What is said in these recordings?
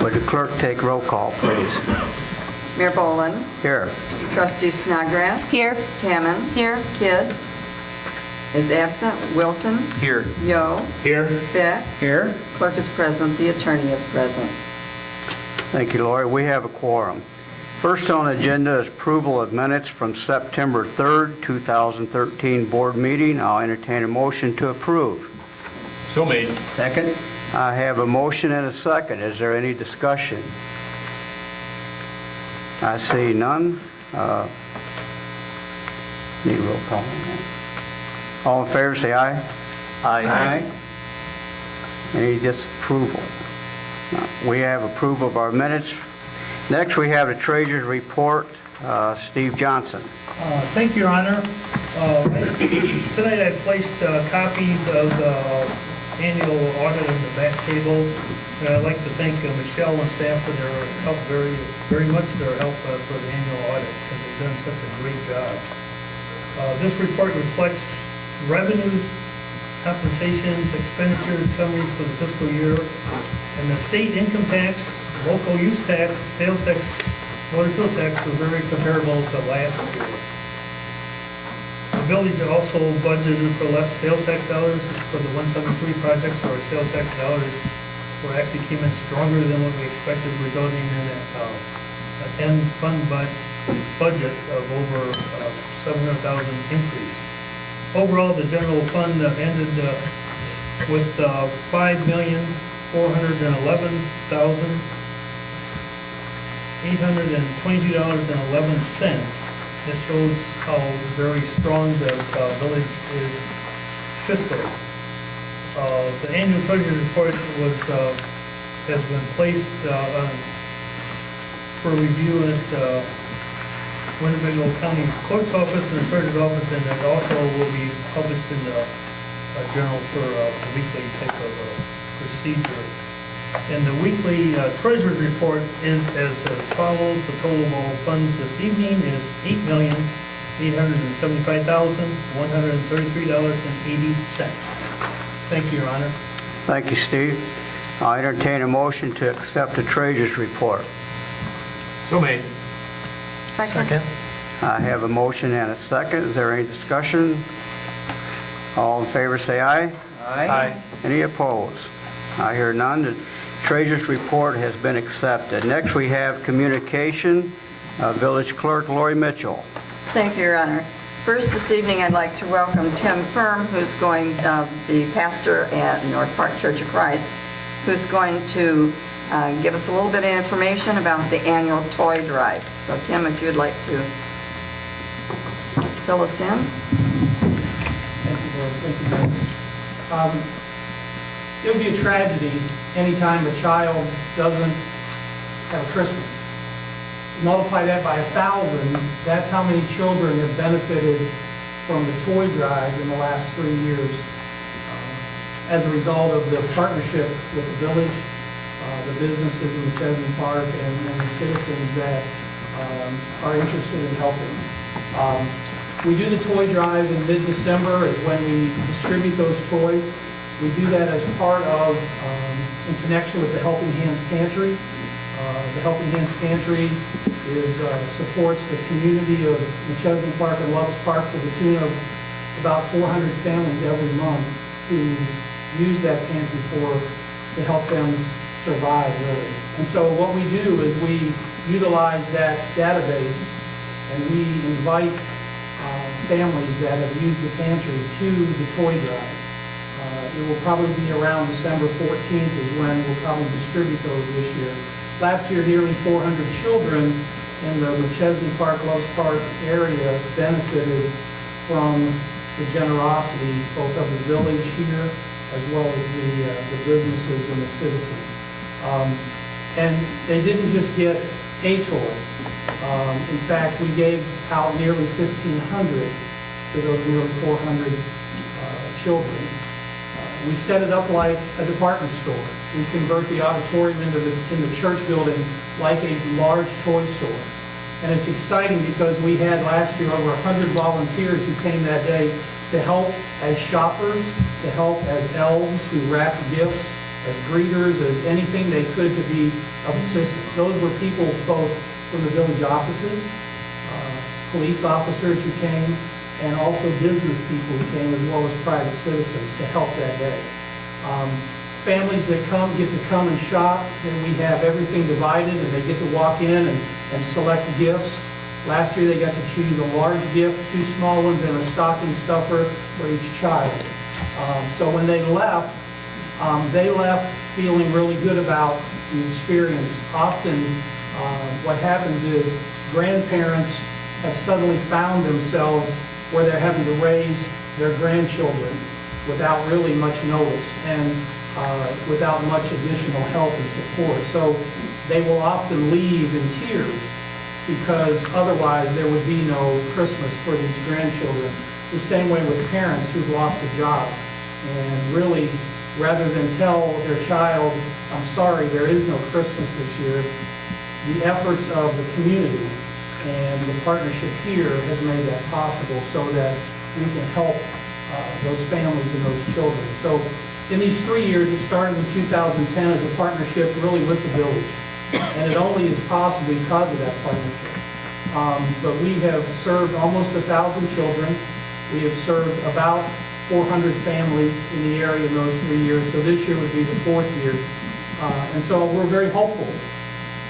Would the clerk take roll call, please? Mayor Boland. Here. Trustee Snodgrass. Here. Tamman. Here. Kidd is absent. Wilson. Here. Yo. Here. Beck. Here. Clerk is present. The attorney is present. Thank you, Lori. We have a quorum. First on the agenda is approval of minutes from September 3rd, 2013 board meeting. I'll entertain a motion to approve. So made. Second. I have a motion and a second. Is there any discussion? I see none. Need a roll call on that. All in favor, say aye. Aye. Any disapproval? No. We have approval of our minutes. Next, we have the treasurer's report. Steve Johnson. Thank you, Your Honor. Tonight I placed copies of the annual audit in the back tables. And I'd like to thank Michelle and staff for their help, very much their help for the annual audit, because they've done such a great job. This report reflects revenues, compensations, expenditures, summaries for the fiscal year, and the state income tax, local use tax, sales tax, motor fuel tax were very comparable to last year. The village also budgeted for less sales tax dollars for the 173 projects, so our sales tax dollars were actually came in stronger than what we expected, resulting in an end fund budget of over 700,000 increase. Overall, the general fund ended with $5,411,822.11. This shows how very strong the village is fiscally. The annual treasurer's report has been placed for review at Winnebago County's clerk's office and the treasurer's office, and it also will be published in the journal for a weekly type of procedure. And the weekly treasurer's report is as follows. The total of all funds this evening is $8,875,133.80. Thank you, Your Honor. Thank you, Steve. I'll entertain a motion to accept the treasurer's report. So made. Second. I have a motion and a second. Is there any discussion? All in favor say aye. Aye. Any opposed? I hear none. The treasurer's report has been accepted. Next, we have communication. Village Clerk Lori Mitchell. Thank you, Your Honor. First, this evening, I'd like to welcome Tim Firm, who's going, the pastor at North Park Church of Christ, who's going to give us a little bit of information about the annual toy drive. So, Tim, if you'd like to fill us in. Thank you, Lord. Thank you, Lord. It would be a tragedy anytime a child doesn't have a Christmas. Multiply that by 1,000, that's how many children have benefited from the toy drive in the last 3 years. As a result of the partnership with the village, the businesses in Chesney Park, and the citizens that are interested in helping. We do the toy drive in mid-December is when we distribute those toys. We do that as part of, in connection with the Helping Hands Pantry. The Helping Hands Pantry supports the community of Chesney Park and Loves Park to the tune of about 400 families every month who use that pantry to help them survive, really. And so what we do is we utilize that database and we invite families that have used the pantry to the toy drive. It will probably be around December 14th is when we'll probably distribute those this year. Last year, nearly 400 children in the Chesney Park, Loves Park area benefited from the generosity both of the village here as well as the businesses and the citizens. And they didn't just get a toy. In fact, we gave out nearly 1,500 to those nearly 400 children. We set it up like a department store. We convert the auditorium in the church building like a large toy store. And it's exciting because we had last year over 100 volunteers who came that day to help as shoppers, to help as elves who wrapped gifts, as greeters, as anything they could to be of assistance. Those were people both from the village offices, police officers who came, and also business people who came, as well as private citizens to help that day. Families that get to come and shop, and we have everything divided, and they get to walk in and select gifts. Last year, they got to choose a large gift, 2 small ones, and a stocking stuffer for each child. So when they left feeling really good about the experience. Often, what happens is grandparents have suddenly found themselves where they're having to raise their grandchildren without really much notice and without much additional help and support. So they will often leave in tears because otherwise there would be no Christmas for these grandchildren. The same way with parents who've lost a job. And really, rather than tell their child, I'm sorry, there is no Christmas this year, the efforts of the community and the partnership here has made that possible so that we can help those families and those children. So in these 3 years, it started in 2010 as a partnership really with the village. And it only is possible because of that partnership. But we have served almost 1,000 children. We have served about 400 families in the area in those 3 years. So this year would be the 4th year. And so we're very hopeful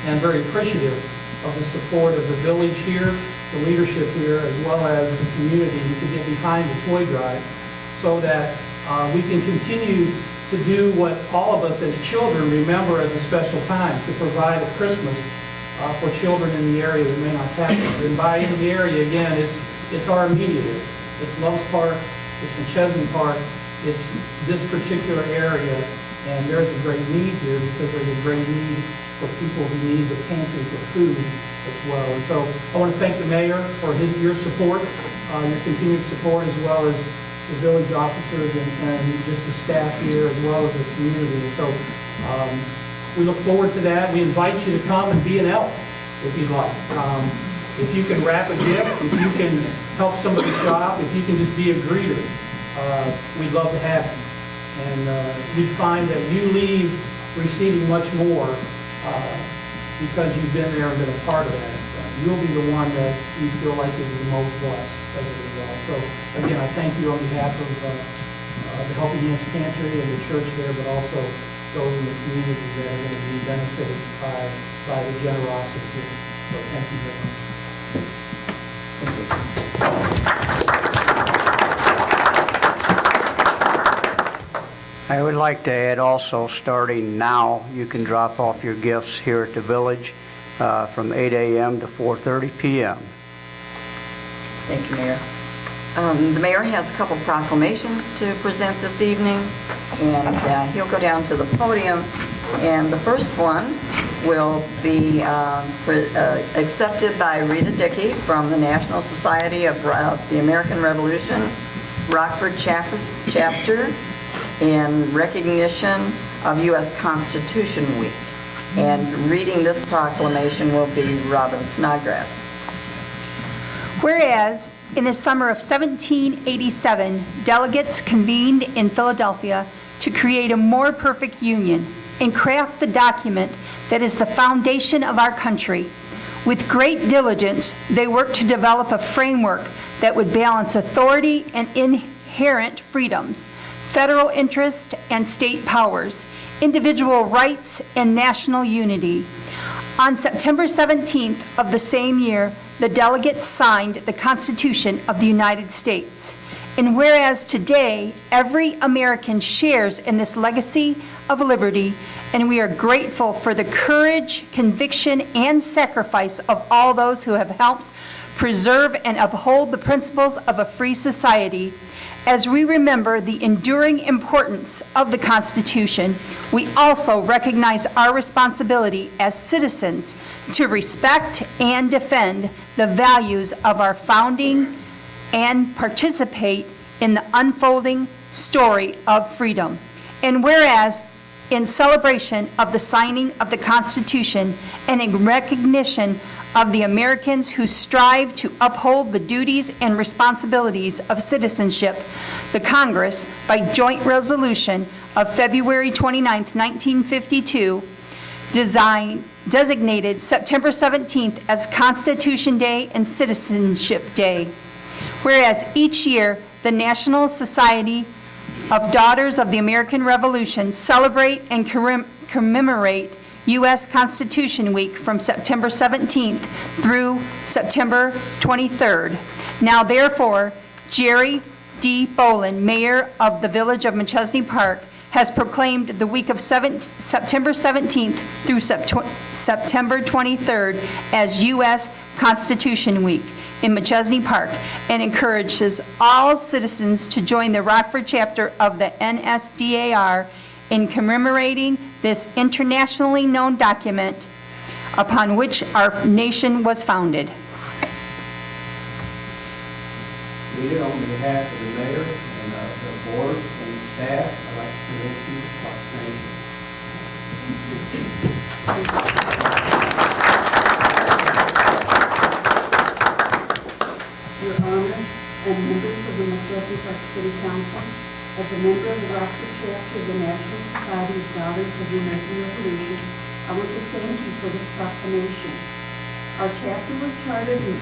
and very appreciative of the support of the village here, the leadership here, as well as the community to get behind the toy drive so that we can continue to do what all of us as children remember as a special time, to provide a Christmas for children in the area that may not have it. And by in the area, again, it's our immediate area. It's Loves Park, it's McChesney Park, it's this particular area, and there's a great need here because there's a great need for people who need the pantry for food as well. And so I want to thank the mayor for your support, your continued support, as well as the village officers and just the staff here, as well as the community. And so we look forward to that. We invite you to come and be an elf if you'd like. If you can wrap a gift, if you can help somebody shop, if you can just be a greeter, we'd love to have you. And you'd find that you leave receiving much more because you've been there and been a part of that. You'll be the one that you feel like is the most blessed as a result. So again, I thank you on behalf of the Helping Hands Pantry and the church there, but also those in the community that are going to be benefited by the generosity here. So thank you very much. I would like to add also, starting now, you can drop off your gifts here at the village from 8 a.m. to 4:30 p.m. Thank you, Mayor. The mayor has a couple proclamations to present this evening, and he'll go down to the podium. And the first one will be accepted by Rita Dickey from the National Society of the American Revolution, Rockford Chapter, in recognition of U.S. Constitution Week. And reading this proclamation will be Robin Snodgrass. Whereas, in the summer of 1787, delegates convened in Philadelphia to create a more perfect union and craft the document that is the foundation of our country. With great diligence, they worked to develop a framework that would balance authority and inherent freedoms, federal interest and state powers, individual rights and national unity. On September 17th of the same year, the delegates signed the Constitution of the United States. And whereas today, every American shares in this legacy of liberty, and we are grateful for the courage, conviction, and sacrifice of all those who have helped preserve and uphold the principles of a free society. As we remember the enduring importance of the Constitution, we also recognize our responsibility as citizens to respect and defend the values of our founding and participate in the unfolding story of freedom. And whereas, in celebration of the signing of the Constitution and in recognition of the Americans who strive to uphold the duties and responsibilities of citizenship, the Congress, by joint resolution, of February 29, 1952, designated September 17th as Constitution Day and Citizenship Day. Whereas each year, the National Society of Daughters of the American Revolution celebrate and commemorate U.S. Constitution Week from September 17th through September 23rd. Now therefore, Jerry D. Bolin, Mayor of the Village of Machesney Park, has proclaimed the week of September 17th through September 23rd as U.S. Constitution Week in Machesney Park and encourages all citizens to join the Rockford chapter of the NSDAR in commemorating this internationally known document upon which our nation was founded. Leader, on behalf of the mayor and the board and staff, I'd like to present you the proclamation. Your Honor, and members of the Machesney Park City Council, as a member of the Rockford chapter of the National Society of Daughters of the American Revolution, I want to thank you for this proclamation. Our chapter was chartered in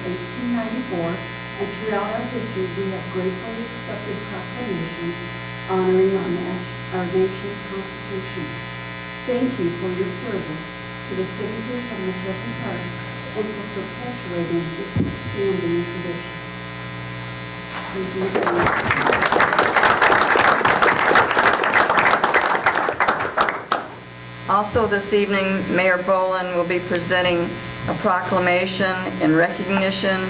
1894, and throughout our history, we have gratefully accepted proclamations honoring our nation's Constitution. Thank you for your service to the citizens of Machesney Park and for perpetuating this outstanding tradition. Thank you. Also this evening, Mayor Bolin will be presenting a proclamation in recognition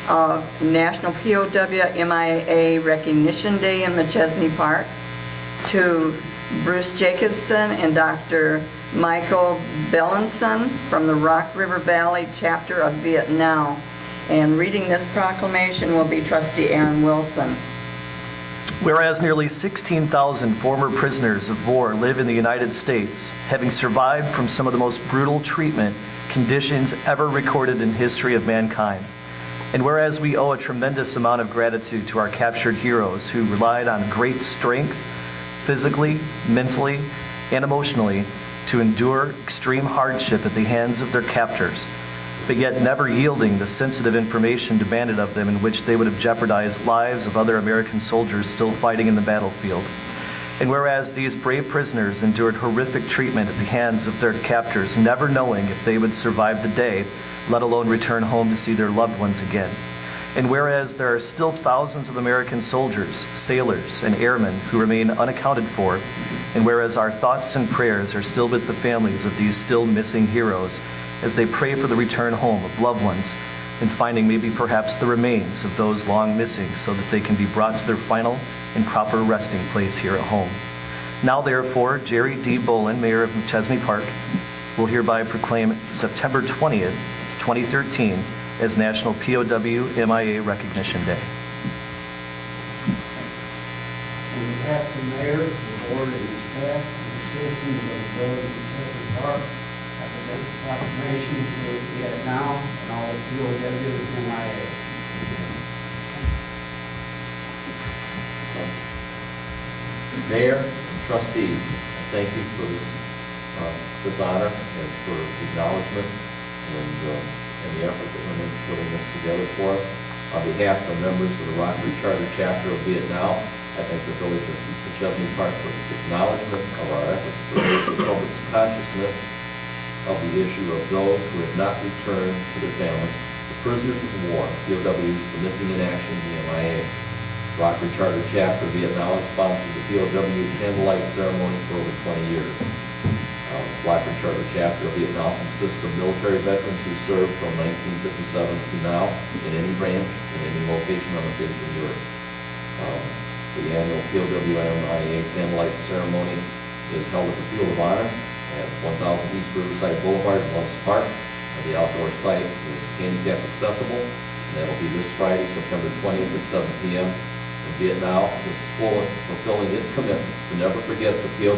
of National POW MIA Recognition Day in Machesney Park to Bruce Jacobson and Dr. Michael Bellinson from the Rock River Valley chapter of Vietnam. And reading this proclamation will be Trustee Aaron Wilson. Whereas nearly 16,000 former prisoners of war live in the United States, having survived from some of the most brutal treatment conditions ever recorded in history of mankind. And whereas we owe a tremendous amount of gratitude to our captured heroes who relied on great strength, physically, mentally, and emotionally, to endure extreme hardship at the hands of their captors, but yet never yielding the sensitive information demanded of them in which they would have jeopardized lives of other American soldiers still fighting in the battlefield. And whereas these brave prisoners endured horrific treatment at the hands of their captors, never knowing if they would survive the day, let alone return home to see their loved ones again. And whereas there are still thousands of American soldiers, sailors, and airmen who remain unaccounted for, and whereas our thoughts and prayers are still with the families of these still missing heroes as they pray for the return home of loved ones and finding maybe perhaps the remains of those long missing so that they can be brought to their final and proper resting place here at home. Now therefore, Jerry D. Bolin, Mayor of Machesney Park, will hereby proclaim September 20th, 2013 as National POW MIA Recognition Day. On behalf of the mayor, the board, and the staff, and the citizens of the village of Machesney Park, I present the proclamation to Vietnam and all the POW MIA. Mayor, trustees, I thank you for this honor and for the acknowledgement and the effort that went into putting this together for us. On behalf of the members of the Rockford Charter Chapter of Vietnam, I thank the village of Machesney Park for its acknowledgement of our efforts to raise the public's consciousness of the issue of those who have not returned to their families, the prisoners of war, POWs, the missing in action, the MIA. Rockford Charter Chapter of Vietnam has sponsored the POW candlelight ceremony for over 20 years. Rockford Charter Chapter of Vietnam consists of military veterans who served from 1957 to now in any branch, in any location on the face of the earth. The annual POW-MIA candlelight ceremony is held at the Field of Honor at 1000 East Riverside Boulevard in West Park. The outdoor site is handicap accessible, and that'll be this Friday, September 20th at 7 p.m. Vietnam is fulfilling its commitment to never forget the POW